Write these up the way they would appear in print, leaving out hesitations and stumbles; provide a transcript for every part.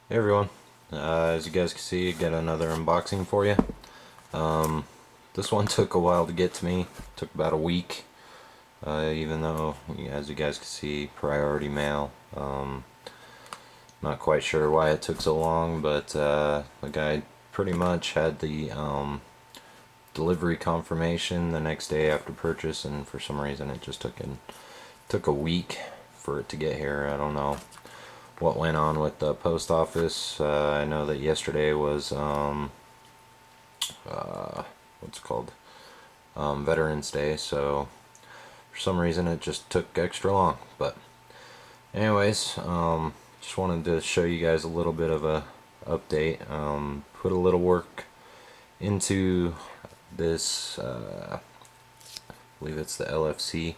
Hey everyone, as you guys can see, I got another unboxing for you. This one took a while to get to me, took about a week, even though, as you guys can see, priority mail. Not quite sure why it took so long, but the guy pretty much had the delivery confirmation the next day after purchase, and for some reason it just took a week for it to get here. I don't know what went on with the post office. I know that yesterday was what's it called, Veterans Day, so for some reason it just took extra long. But anyways, just wanted to show you guys a little bit of a update. Put a little work into this. I believe it's the LFC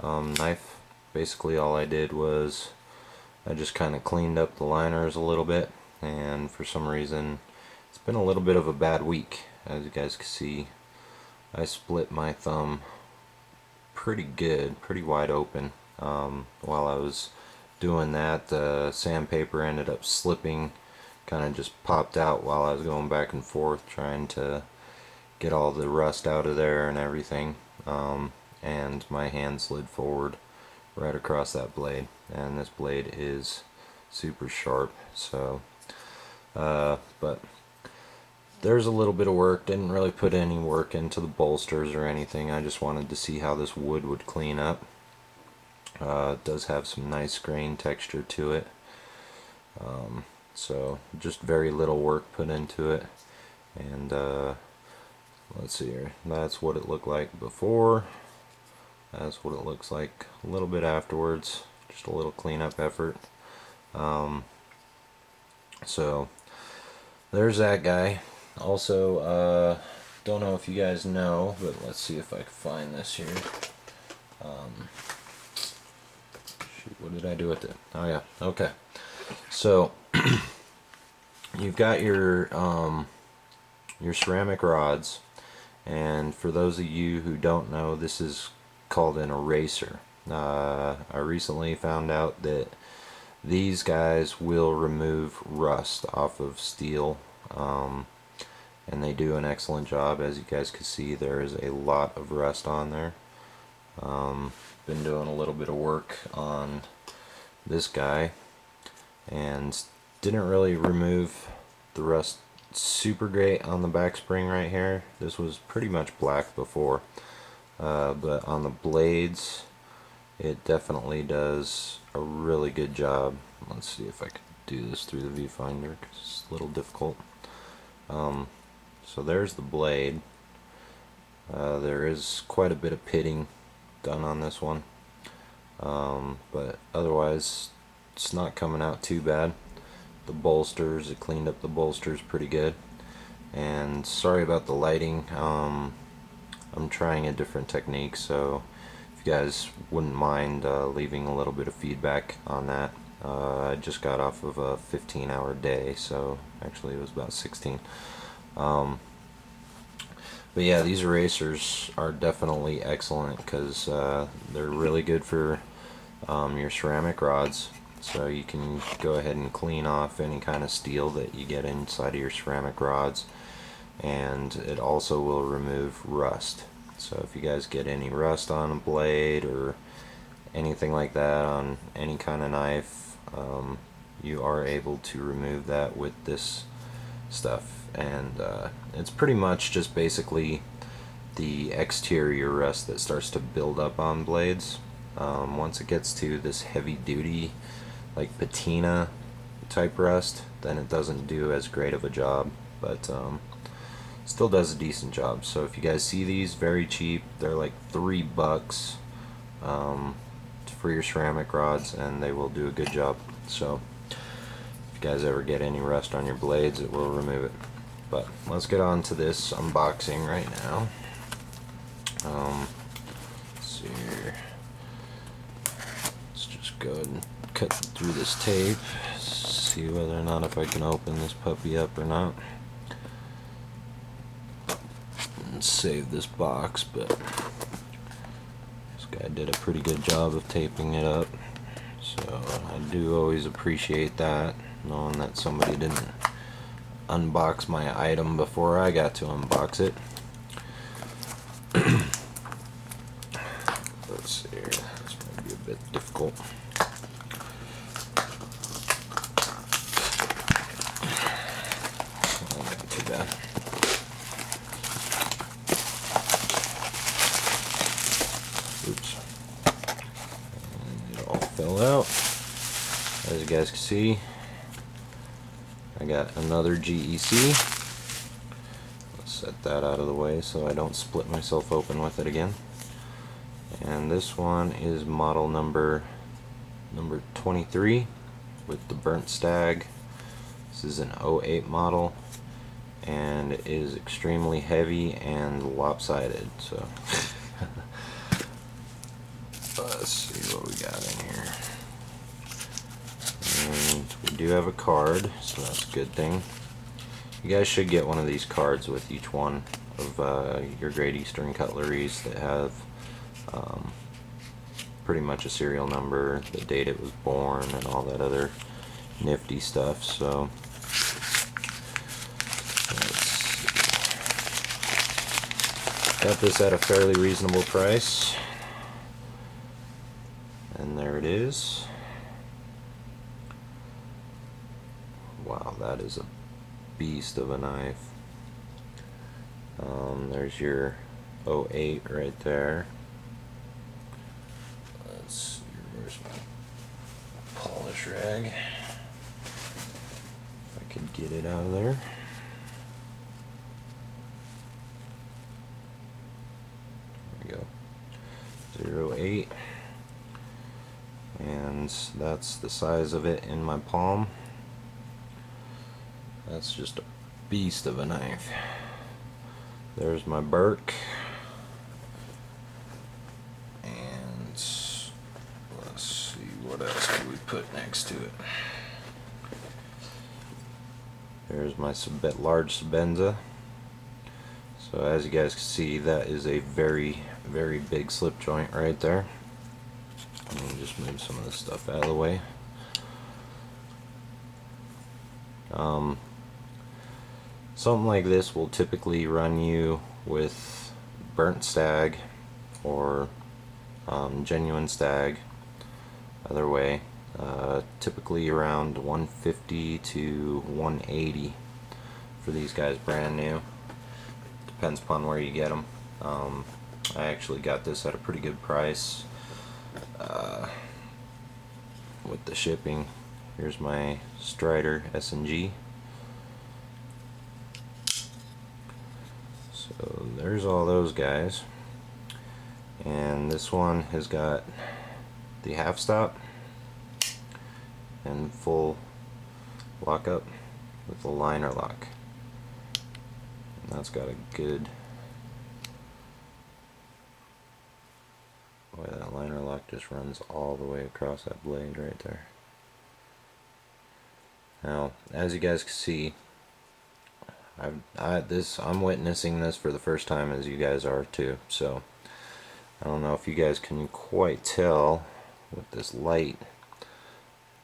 knife. Basically, all I did was I just kind of cleaned up the liners a little bit, and for some reason it's been a little bit of a bad week. As you guys can see, I split my thumb pretty good, pretty wide open. While I was doing that, the sandpaper ended up slipping, kind of just popped out while I was going back and forth trying to get all the rust out of there and everything. And my hand slid forward right across that blade, and this blade is super sharp. So but there's a little bit of work. Didn't really put any work into the bolsters or anything. I just wanted to see how this wood would clean up. It does have some nice grain texture to it, so just very little work put into it. And let's see here, that's what it looked like before. That's what it looks like a little bit afterwards. Just a little cleanup effort. So there's that guy. Also, don't know if you guys know, but let's see if I can find this here. Shoot, what did I do with it? Oh yeah, okay. So you've got your ceramic rods, and for those of you who don't know, this is called an eraser. I recently found out that these guys will remove rust off of steel, and they do an excellent job. As you guys can see, there is a lot of rust on there. Been doing a little bit of work on this guy and didn't really remove the rust super great on the back spring right here. This was pretty much black before, but on the blades it definitely does a really good job. Let's see if I can do this through the viewfinder because it's a little difficult. So there's the blade. There is quite a bit of pitting done on this one, but otherwise it's not coming out too bad. The bolsters, it cleaned up the bolsters pretty good. And sorry about the lighting. I'm trying a different technique, so if you guys wouldn't mind leaving a little bit of feedback on that. I just got off of a 15-hour day, so actually it was about 16. But yeah, these erasers are definitely excellent because they're really good for your ceramic rods. So you can go ahead and clean off any kind of steel that you get inside of your ceramic rods, and it also will remove rust. So if you guys get any rust on a blade or anything like that on any kind of knife, you are able to remove that with this stuff. And it's pretty much just basically the exterior rust that starts to build up on blades. Once it gets to this heavy duty, like patina type rust, then it doesn't do as great of a job, but still does a decent job. So if you guys see these, very cheap. They're like $3 for your ceramic rods, and they will do a good job. So if you guys ever get any rust on your blades, it will remove it. But let's get on to this unboxing right now. Let's see here. Let's just go ahead and cut through this tape, see whether or not if I can open this puppy up or not, and save this box. But this guy did a pretty good job of taping it up, so I do always appreciate that. knowing that somebody didn't unbox my item before I got to unbox it. Let's see here, this might be a bit difficult. Not too bad. Oops. And it all fell out. As you guys can see, I got another GEC. Let's set that out of the way so I don't split myself open with it again. And this one is model number 23 with the burnt stag. This is an 08 model, and it is extremely heavy and lopsided. So let's see what we got in here. And we do have a card, so that's a good thing. You guys should get one of these cards with each one of your Great Eastern cutleries that have pretty much a serial number, the date it was born, and all that other nifty stuff. So let's see. Got this at a fairly reasonable price, and there it is. Wow, that is a beast of a knife. There's your 08 right there. Let's see, where's my polish rag? If I could get it out of there. There we go. 08. And that's the size of it in my palm. That's just a beast of a knife. There's my Burke. And let's see, what else do we put next to it? There's my large Sebenza. So as you guys can see, that is a very, very big slip joint right there. Let me just move some of this stuff out of the way. Something like this will typically run you with burnt stag or genuine stag, either way, typically around 150 to 180 for these guys brand new. Depends upon where you get them. I actually got this at a pretty good price with the shipping. Here's my Strider S&G. So there's all those guys, and this one has got the half stop and full lockup with the liner lock, and that's got a good, boy, that liner lock just runs all the way across that blade right there. Now, as you guys can see, I'm witnessing this for the first time, as you guys are too, so I don't know if you guys can quite tell with this light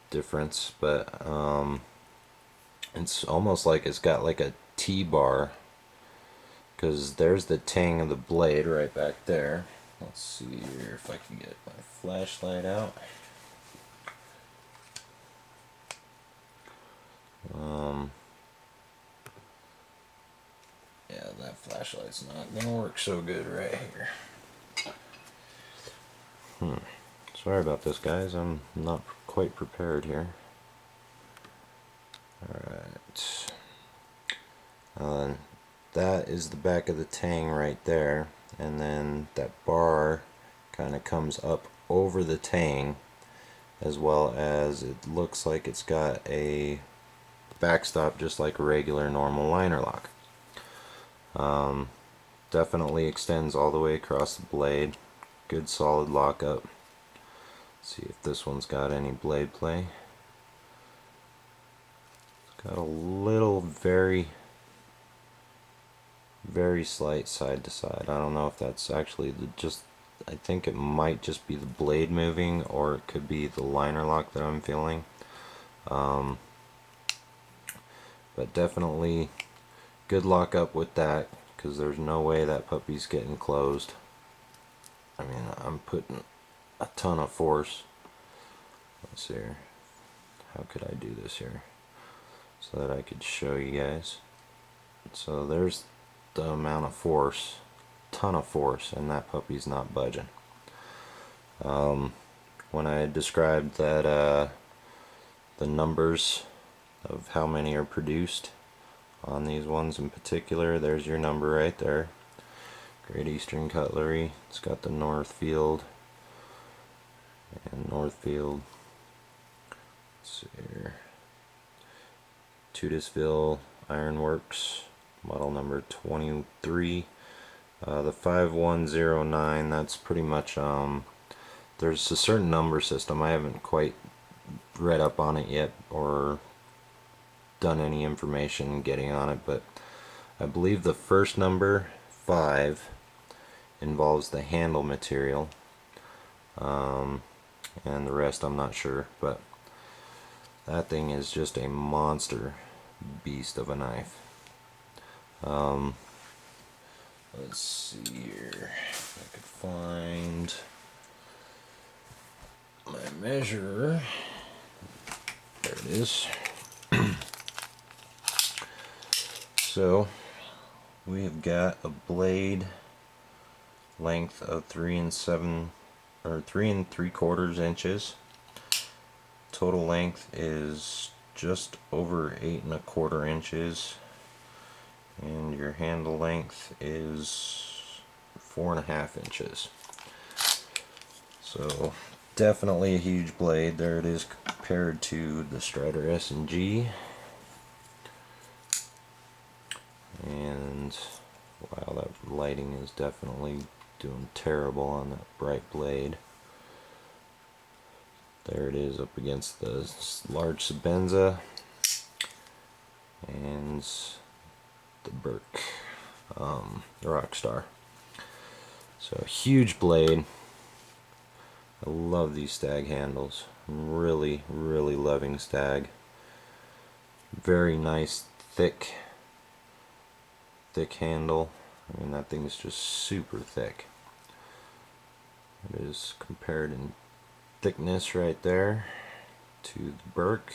difference, but it's almost like it's got like a T-bar, because there's the tang of the blade right back there. Let's see here if I can get my flashlight out. Yeah, that flashlight's not gonna work so good right here. Sorry about this, guys. I'm not quite prepared here. Alright. That is the back of the tang right there, and then that bar kind of comes up over the tang, as well as it looks like it's got a backstop just like a regular normal liner lock. Definitely extends all the way across the blade. Good solid lockup. Let's see if this one's got any blade play. It's got a little very slight side to side. I don't know if that's actually I think it might just be the blade moving, or it could be the liner lock that I'm feeling. But definitely good lockup with that, because there's no way that puppy's getting closed. I mean, I'm putting a ton of force. Let's see here. How could I do this here so that I could show you guys? So there's the amount of force, ton of force, and that puppy's not budging. When I described that the numbers of how many are produced on these ones in particular, there's your number right there. Great Eastern Cutlery. It's got the Northfield and Northfield. Let's see here. Tudisville Ironworks, model number 23. The 5109, that's pretty much, there's a certain number system. I haven't quite read up on it yet or done any information getting on it, but I believe the first number, 5, involves the handle material, and the rest I'm not sure, but that thing is just a monster beast of a knife. Let's see here if I could find my measurer. There it is. So we have got a blade length of 3 3¾ inches. Total length is just over 8¼ inches, and your handle length is 4½ inches. So definitely a huge blade. There it is compared to the Strider S&G. And wow, that lighting is definitely doing terrible on that bright blade. There it is up against the large Sebenza and the Burke, the Rockstar. So huge blade. I love these Stag handles. I'm really loving Stag. Very nice thick handle. I mean, that thing's just super thick. It is compared in thickness right there to the Burke,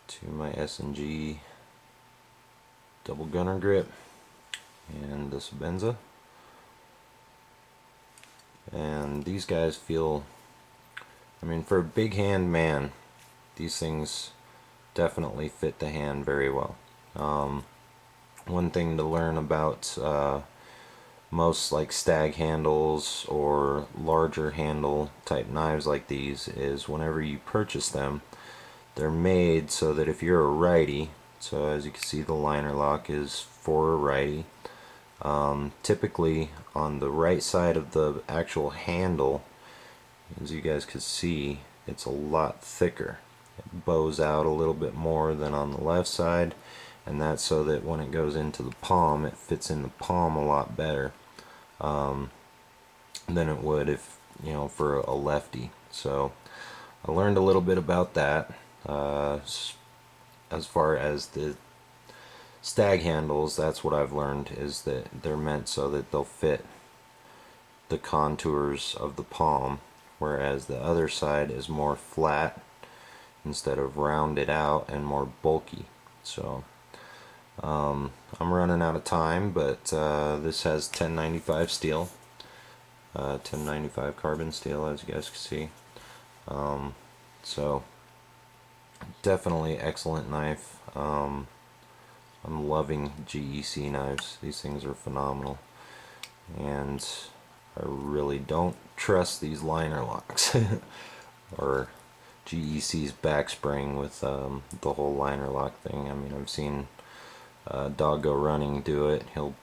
to my S&G double gunner grip, and the Sebenza. And these guys feel, I mean, for a big hand man, these things definitely fit the hand very well. One thing to learn about most like Stag handles or larger handle type knives like these is whenever you purchase them, they're made so that if you're a righty, so as you can see the liner lock is for a righty, typically on the right side of the actual handle, as you guys can see, it's a lot thicker. It bows out a little bit more than on the left side, and that's so that when it goes into the palm, it fits in the palm a lot better than it would if, you know, for a lefty. So I learned a little bit about that. As far as the Stag handles, that's what I've learned, is that they're meant so that they'll fit the contours of the palm, whereas the other side is more flat instead of rounded out and more bulky. So I'm running out of time, but this has 1095 steel, 1095 carbon steel, as you guys can see. So definitely excellent knife. I'm loving GEC knives. These things are phenomenal, and I really don't trust these liner locks or GEC's back spring with the whole liner lock thing. I mean, I've seen Doggo Running do it. He'll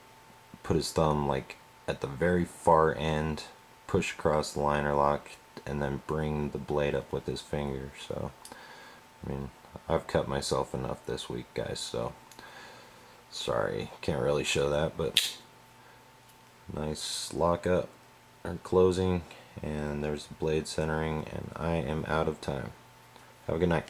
put his thumb like at the very far end, push across the liner lock, and then bring the blade up with his finger. So I mean, I've cut myself enough this week, guys, so sorry, can't really show that, but nice lockup or closing, and there's the blade centering, and I am out of time. Have a good night.